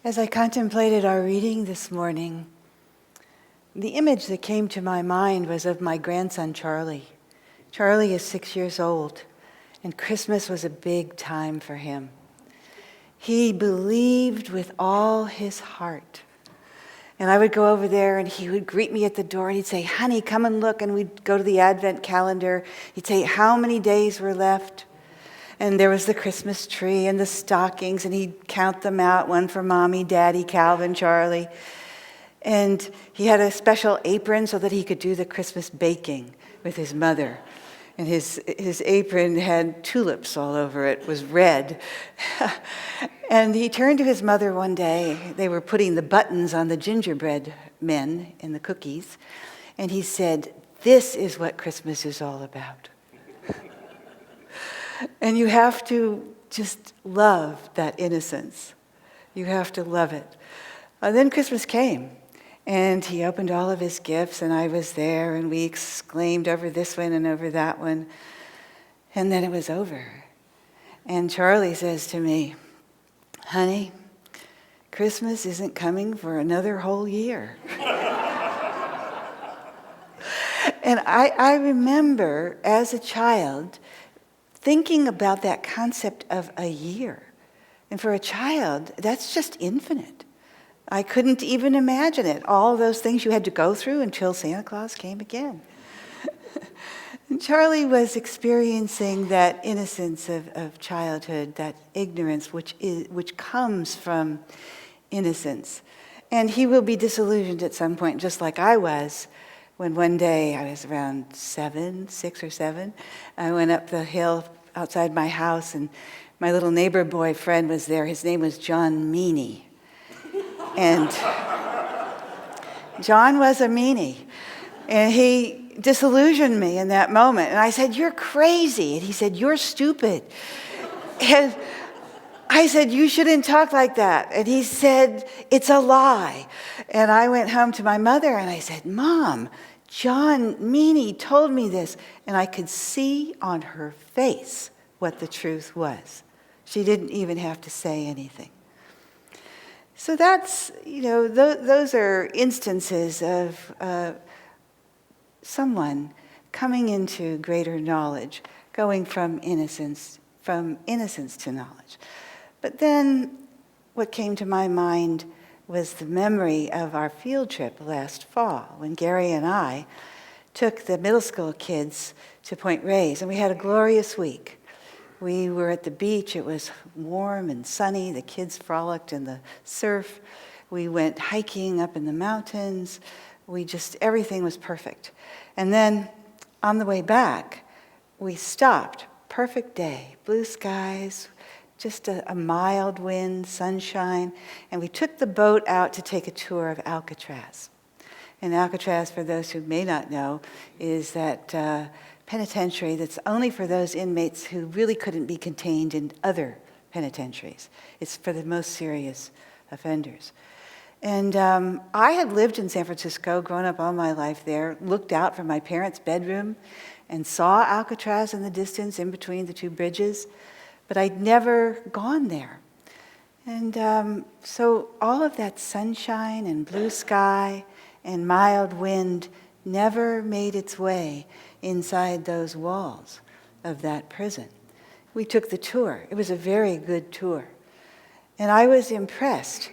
As I contemplated our reading this morning, the image that came to my mind was of my grandson, Charlie. Charlie is 6 years old, and Christmas was a big time for him. He believed with all his heart. And I would go over there, and he would greet me at the door, and he'd say, "Honey, come and look." And we'd go to the Advent calendar. He'd say, "How many days were left?" And there was the Christmas tree and the stockings, and he'd count them out, one for Mommy, Daddy, Calvin, Charlie. And he had a special apron so that he could do the Christmas baking with his mother. And his apron had tulips all over it, was red. And he turned to his mother one day. They were putting the buttons on the gingerbread men in the cookies. And he said, "This is what Christmas is all about." And you have to just love that innocence. You have to love it. Then Christmas came, and he opened all of his gifts, and I was there, and we exclaimed over this one and over that one. And then it was over. And Charlie says to me, "Honey, Christmas isn't coming for another whole year." And I remember as a child thinking about that concept of a year. And for a child, that's just infinite. I couldn't even imagine it. All those things you had to go through until Santa Claus came again. And Charlie was experiencing that innocence of childhood, that ignorance which comes from innocence. And he will be disillusioned at some point, just like I was, when one day, I was around 6 or 7, I went up the hill outside my house, and my little neighbor boy friend was there. His name was John Meany. And John was a meanie. And he disillusioned me in that moment. And I said, "You're crazy." And he said, "You're stupid." And I said, "You shouldn't talk like that." And he said, "It's a lie." And I went home to my mother and I said, "Mom, John Meany told me this." And I could see on her face what the truth was. She didn't even have to say anything. So that's, those are instances of someone coming into greater knowledge, going from innocence to knowledge. But then what came to my mind was the memory of our field trip last fall, when Gary and I took the middle school kids to Point Reyes, and we had a glorious week. We were at the beach. It was warm and sunny. The kids frolicked in the surf. We went hiking up in the mountains. Everything was perfect. And then on the way back, we stopped. Perfect day, blue skies, just a mild wind, sunshine. And we took the boat out to take a tour of Alcatraz. And Alcatraz, for those who may not know, is that penitentiary that's only for those inmates who really couldn't be contained in other penitentiaries. It's for the most serious offenders. And I had lived in San Francisco, grown up all my life there, looked out from my parents' bedroom and saw Alcatraz in the distance in between the two bridges, but I'd never gone there. And so all of that sunshine and blue sky and mild wind never made its way inside those walls of that prison. We took the tour. It was a very good tour. And I was impressed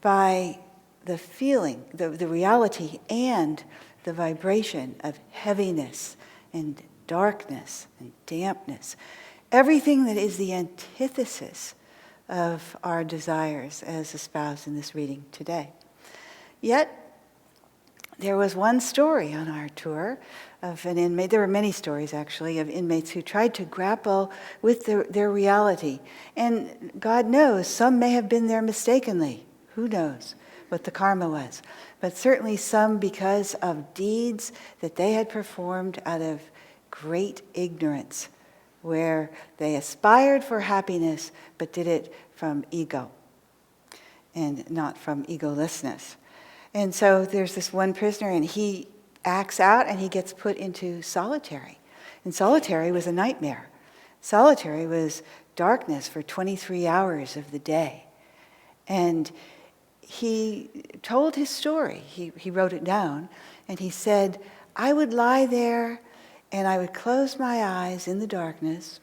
by the feeling, the reality, and the vibration of heaviness and darkness and dampness. Everything that is the antithesis of our desires as espoused in this reading today. Yet, there was one story on our tour of an inmate. There were many stories, actually, of inmates who tried to grapple with their reality. And God knows, some may have been there mistakenly. Who knows what the karma was? But certainly some because of deeds that they had performed out of great ignorance, where they aspired for happiness, but did it from ego and not from egolessness. And so there's this one prisoner, and he acts out, and he gets put into solitary. And solitary was a nightmare. Solitary was darkness for 23 hours of the day. And he told his story. He wrote it down, and he said, I would lie there and I would close my eyes in the darkness,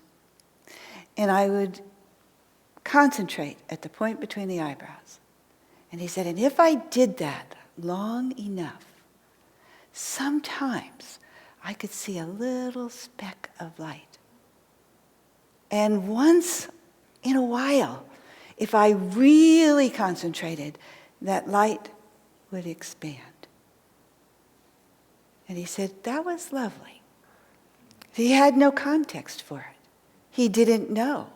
and I would concentrate at the point between the eyebrows. And he said, and if I did that long enough, sometimes I could see a little speck of light. And once in a while, if I really concentrated, that light would expand. And he said, that was lovely. He had no context for it. He didn't know,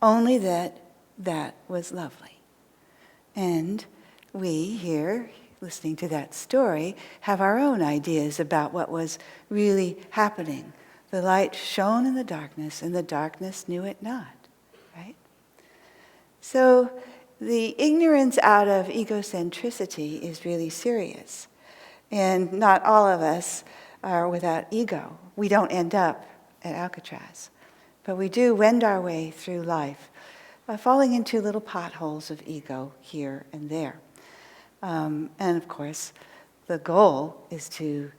only that that was lovely. And we here, listening to that story, have our own ideas about what was really happening. The light shone in the darkness, and the darkness knew it not, right? So the ignorance out of egocentricity is really serious. And not all of us are without ego. We don't end up at Alcatraz. But we do wend our way through life, falling into little potholes of ego here and there. And of course, the goal is to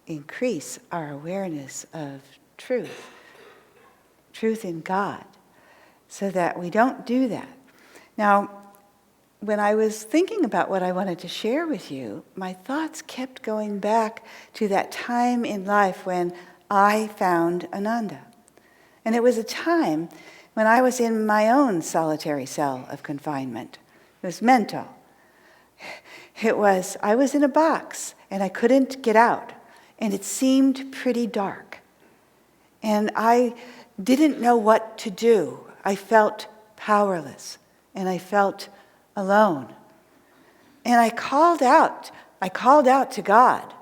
increase our awareness of truth in God, so that we don't do that. Now, when I was thinking about what I wanted to share with you, my thoughts kept going back to that time in life when I found Ananda. And it was a time when I was in my own solitary cell of confinement. It was mental. I was in a box and I couldn't get out, and it seemed pretty dark. And I didn't know what to do. I felt powerless and I felt alone. And I called out to God.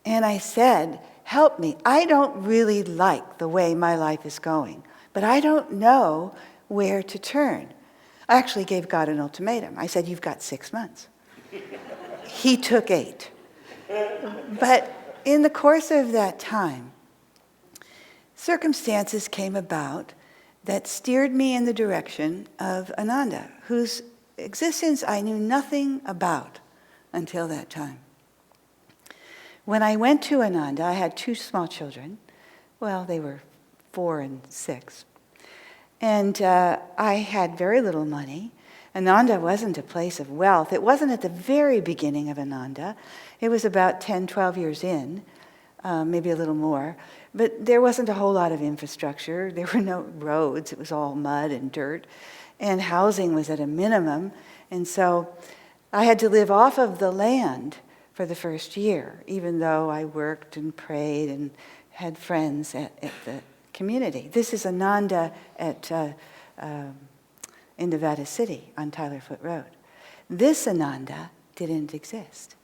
And I said, help me. I don't really like the way my life is going, but I don't know where to turn. I actually gave God an ultimatum. I said, you've got 6 months. He took 8. But in the course of that time, circumstances came about that steered me in the direction of Ananda, whose existence I knew nothing about until that time. When I went to Ananda, I had 2 small children. Well, they were 4 and 6. And I had very little money. Ananda wasn't a place of wealth. It wasn't at the very beginning of Ananda. It was about 10, 12 years in, maybe a little more. But there wasn't a whole lot of infrastructure. There were no roads. It was all mud and dirt. And housing was at a minimum. And so I had to live off of the land for the first year, even though I worked and prayed and had friends at the community. This is Ananda in Nevada City on Tyler Foote Road. This Ananda didn't exist.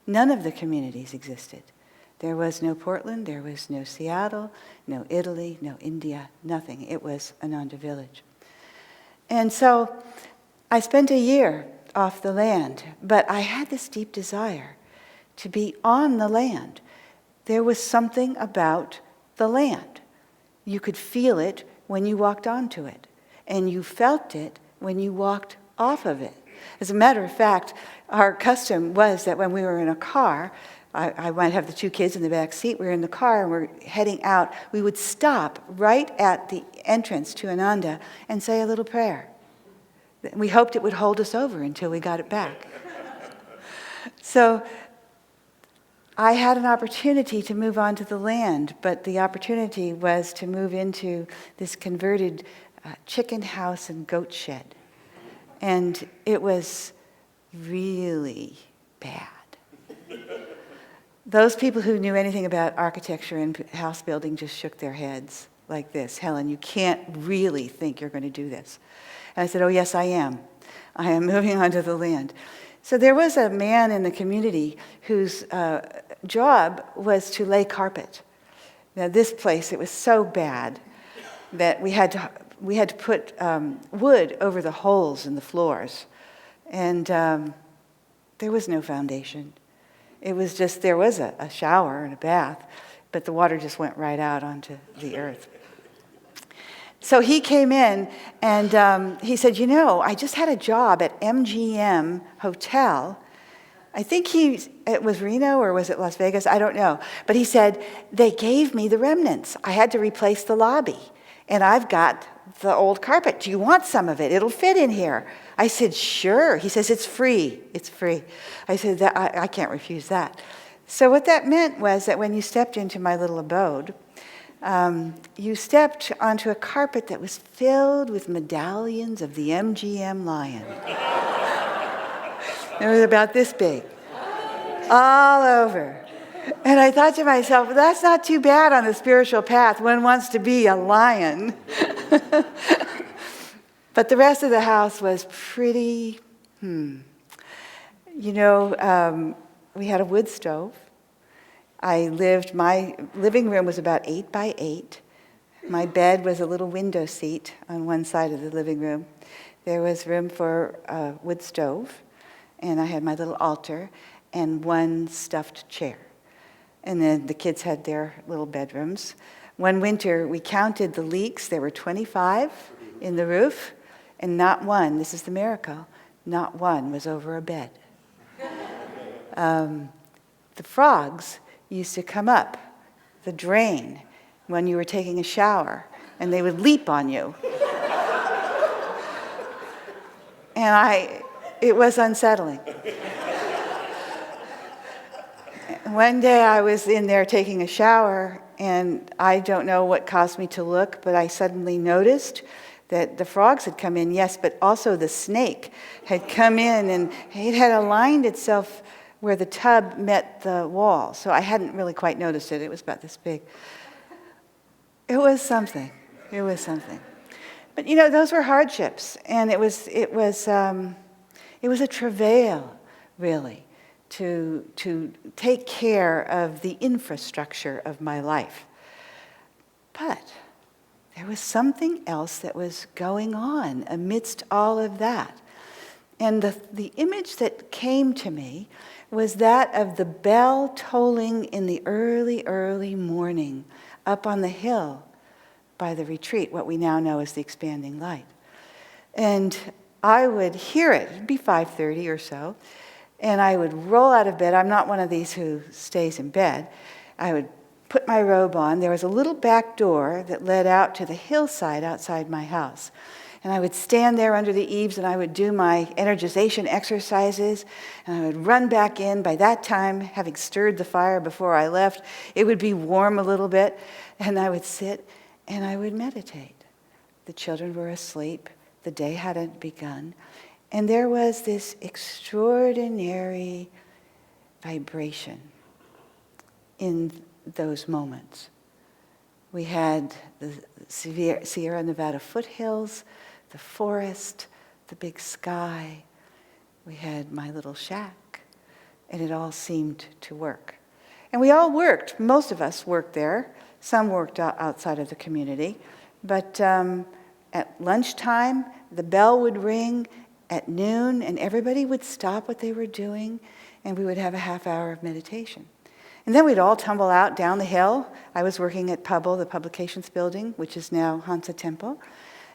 None of the communities existed. There was no Portland, there was no Seattle, no Italy, no India, nothing. It was Ananda Village. And so I spent a year off the land, but I had this deep desire to be on the land. There was something about the land. You could feel it when you walked onto it, and you felt it when you walked off of it. As a matter of fact, our custom was that when we were in a car, I might have the 2 kids in the back seat, we were in the car and we're heading out, we would stop right at the entrance to Ananda and say a little prayer. We hoped it would hold us over until we got it back. So I had an opportunity to move onto the land, but the opportunity was to move into this converted chicken house and goat shed. And it was really bad. Those people who knew anything about architecture and house building just shook their heads like this. Helen, you can't really think you're going to do this. And I said, oh, yes, I am. I am moving onto the land. So there was a man in the community whose job was to lay carpet. Now this place, it was so bad that we had to put wood over the holes in the floors. And there was no foundation. It was just, there was a shower and a bath, but the water just went right out onto the earth. So he came in and he said, I just had a job at MGM Hotel. I think it was Reno or was it Las Vegas? I don't know. But he said, they gave me the remnants. I had to replace the lobby. And I've got the old carpet. Do you want some of it? It'll fit in here. I said, sure. He says, it's free. It's free. I said, I can't refuse that. So what that meant was that when you stepped into my little abode, you stepped onto a carpet that was filled with medallions of the MGM lion. It was about this big, all over. And I thought to myself, well, that's not too bad on the spiritual path. One wants to be a lion. But the rest of the house was pretty, we had a wood stove. My living room was about 8 by 8. My bed was a little window seat on one side of the living room. There was room for a wood stove, and I had my little altar and one stuffed chair. And then the kids had their little bedrooms. One winter, we counted the leaks. There were 25 in the roof, and not one, this is the miracle, not one was over a bed. The frogs used to come up the drain when you were taking a shower, and they would leap on you. And it was unsettling. One day I was in there taking a shower, and I don't know what caused me to look, but I suddenly noticed that the frogs had come in, yes, but also the snake had come in, and it had aligned itself where the tub met the wall. So I hadn't really quite noticed it. It was about this big. It was something. It was something. But those were hardships, and it was a travail, really, to take care of the infrastructure of my life. But there was something else that was going on amidst all of that. And the image that came to me was that of the bell tolling in the early, early morning up on the hill by the retreat, what we now know as the expanding light. And I would hear it, it'd be 5:30 or so, and I would roll out of bed. I'm not one of these who stays in bed. I would put my robe on. There was a little back door that led out to the hillside outside my house. And I would stand there under the eaves and I would do my energization exercises and I would run back in. By that time, having stirred the fire before I left, it would be warm a little bit. And I would sit and I would meditate. The children were asleep. The day hadn't begun. And there was this extraordinary vibration in those moments. We had the Sierra Nevada foothills, the forest, the big sky. We had my little shack, and it all seemed to work. And we all worked. Most of us worked there. Some worked outside of the community. But at lunchtime, the bell would ring at noon, and everybody would stop what they were doing, and we would have a half hour of meditation. And then we'd all tumble out down the hill. I was working at Pubble, the publications building, which is now Hansa Temple.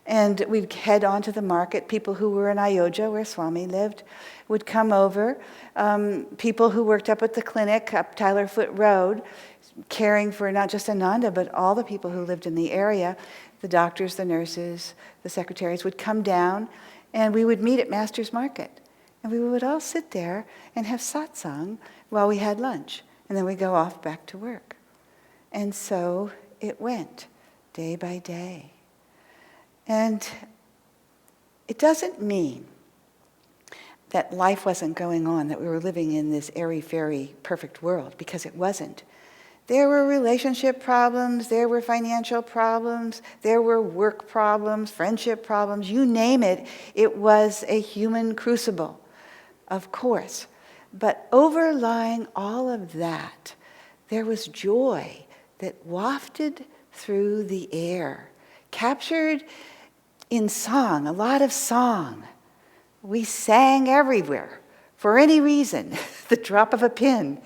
And we'd head on to the market. People who were in Ayodhya, where Swami lived, would come over. People who worked up at the clinic up Tyler Foot Road, caring for not just Ananda, but all the people who lived in the area, the doctors, the nurses, the secretaries, would come down, and we would meet at Master's Market. And we would all sit there and have satsang while we had lunch. And then we go off back to work. And so it went, day by day. And it doesn't mean that life wasn't going on, that we were living in this airy-fairy perfect world, because it wasn't. There were relationship problems, there were financial problems, there were work problems, friendship problems, you name it. It was a human crucible, of course. But overlying all of that, there was joy that wafted through the air, captured in song, a lot of song. We sang everywhere, for any reason, the drop of a pin.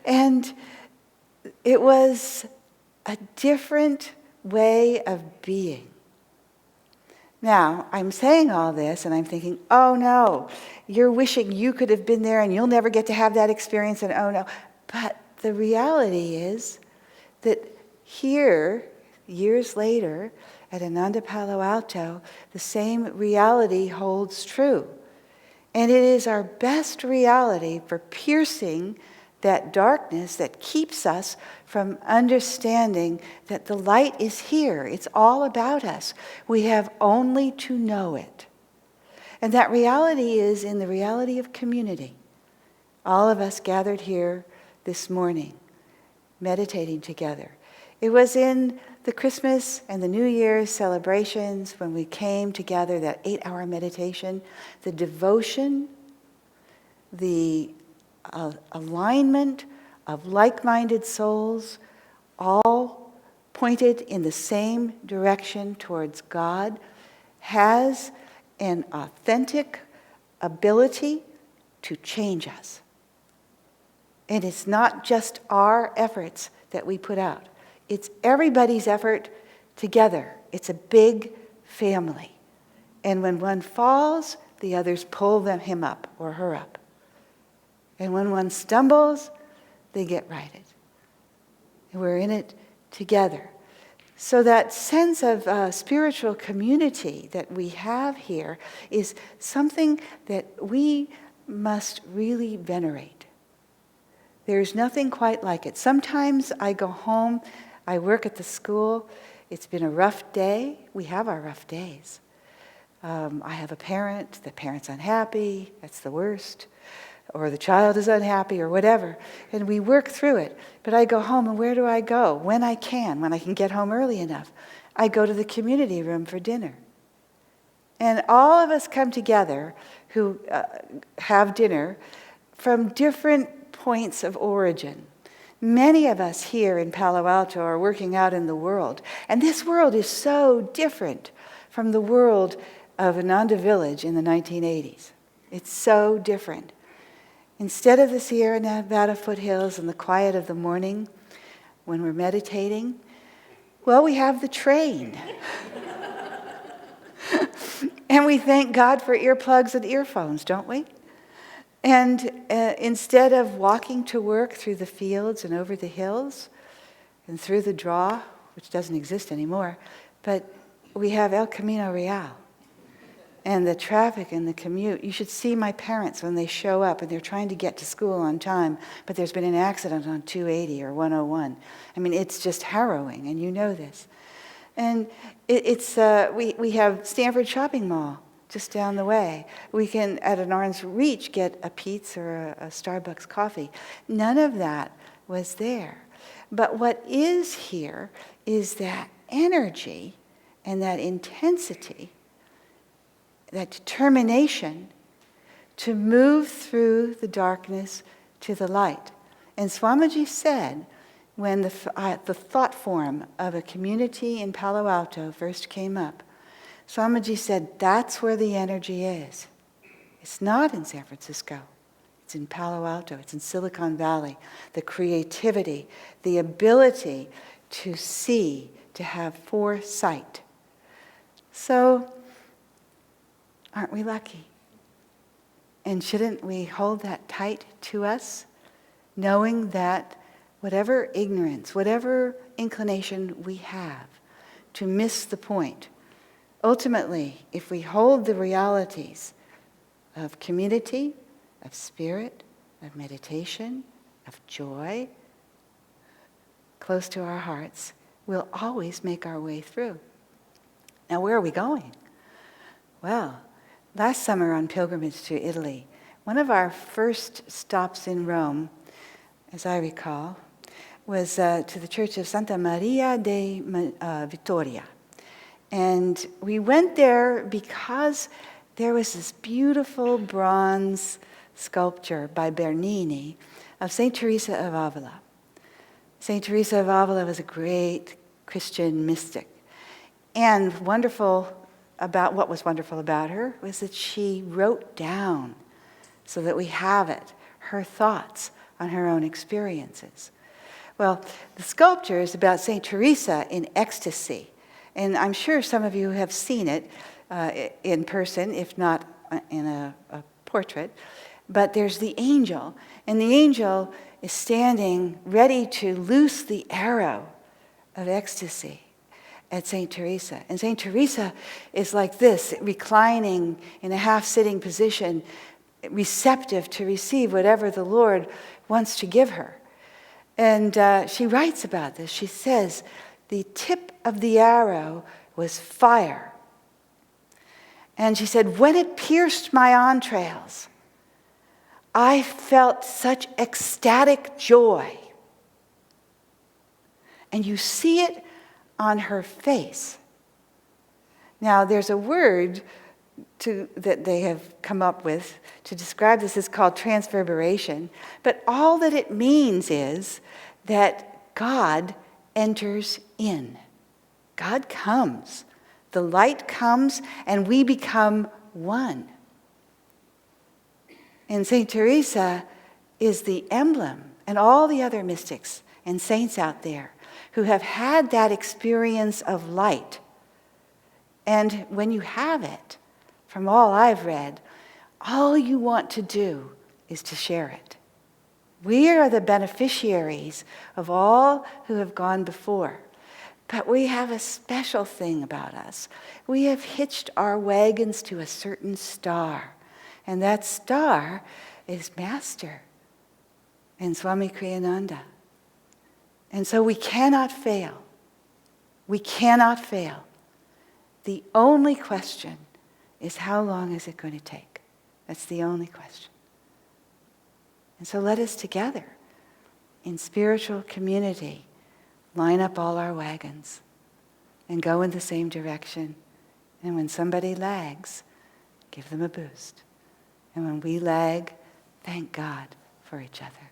And it was a different way of being. Now, I'm saying all this and I'm thinking, oh no, you're wishing you could have been there and you'll never get to have that experience, and oh no. But the reality is that here, years later, at Ananda Palo Alto, the same reality holds true. And it is our best reality for piercing that darkness that keeps us from understanding that the light is here. It's all about us. We have only to know it. And that reality is in the reality of community. All of us gathered here this morning, meditating together. It was in the Christmas and the New Year's celebrations when we came together, that 8-hour meditation, the devotion, the alignment of like-minded souls, all pointed in the same direction towards God, has an authentic ability to change us. And it's not just our efforts that we put out. It's everybody's effort together. It's a big family. And when one falls, the others pull him up or her up. And when one stumbles, they get righted. And we're in it together. So that sense of spiritual community that we have here is something that we must really venerate. There's nothing quite like it. Sometimes I go home, I work at the school, it's been a rough day. We have our rough days. I have a parent, the parent's unhappy, that's the worst. Or the child is unhappy, or whatever. And we work through it. But I go home, and where do I go? When I can get home early enough. I go to the community room for dinner. And all of us come together who have dinner from different points of origin. Many of us here in Palo Alto are working out in the world. And this world is so different from the world of Ananda Village in the 1980s. It's so different. Instead of the Sierra Nevada foothills and the quiet of the morning when we're meditating, well, we have the train. And we thank God for earplugs and earphones, don't we? And instead of walking to work through the fields and over the hills and through the draw, which doesn't exist anymore, but we have El Camino Real. And the traffic and the commute. You should see my parents when they show up and they're trying to get to school on time, but there's been an accident on 280 or 101. I mean, it's just harrowing, and you know this. And we have Stanford Shopping Mall just down the way. We can, at an arm's reach, get a pizza or a Starbucks coffee. None of that was there. But what is here is that energy and that intensity, that determination to move through the darkness to the light. And Swamiji said, when the thought form of a community in Palo Alto first came up, Swamiji said, that's where the energy is. It's not in San Francisco. It's in Palo Alto. It's in Silicon Valley. The creativity, the ability to see, to have foresight. So, aren't we lucky? And shouldn't we hold that tight to us, knowing that whatever ignorance, whatever inclination we have to miss the point, ultimately, if we hold the realities of community, of spirit, of meditation, of joy close to our hearts, we'll always make our way through. Now, where are we going? Well, last summer on pilgrimage to Italy, one of our first stops in Rome, as I recall, was to the church of Santa Maria de Vittoria. And we went there because there was this beautiful bronze sculpture by Bernini of St. Teresa of Avila. St. Teresa of Avila was a great Christian mystic. And what was wonderful about her was that she wrote down, so that we have it, her thoughts on her own experiences. Well, the sculpture is about St. Teresa in ecstasy. And I'm sure some of you have seen it. in person, if not in a portrait. But there's the angel, and the angel is standing ready to loose the arrow of ecstasy at St. Teresa. And St. Teresa is like this, reclining in a half-sitting position, receptive to receive whatever the Lord wants to give her. And she writes about this. She says, the tip of the arrow was fire. And she said, when it pierced my entrails, I felt such ecstatic joy. And you see it on her face. Now, there's a word that they have come up with to describe this. It's called transverberation. But all that it means is that God enters in. God comes. The light comes, and we become one. And St. Teresa is the emblem, and all the other mystics and saints out there who have had that experience of light. And when you have it, from all I've read, all you want to do is to share it. We are the beneficiaries of all who have gone before. But we have a special thing about us. We have hitched our wagons to a certain star. And that star is Master and Swami Kriyananda. And so we cannot fail. We cannot fail. The only question is, how long is it going to take? That's the only question. And so let us together, in spiritual community, line up all our wagons and go in the same direction. And when somebody lags, give them a boost. And when we lag, thank God for each other.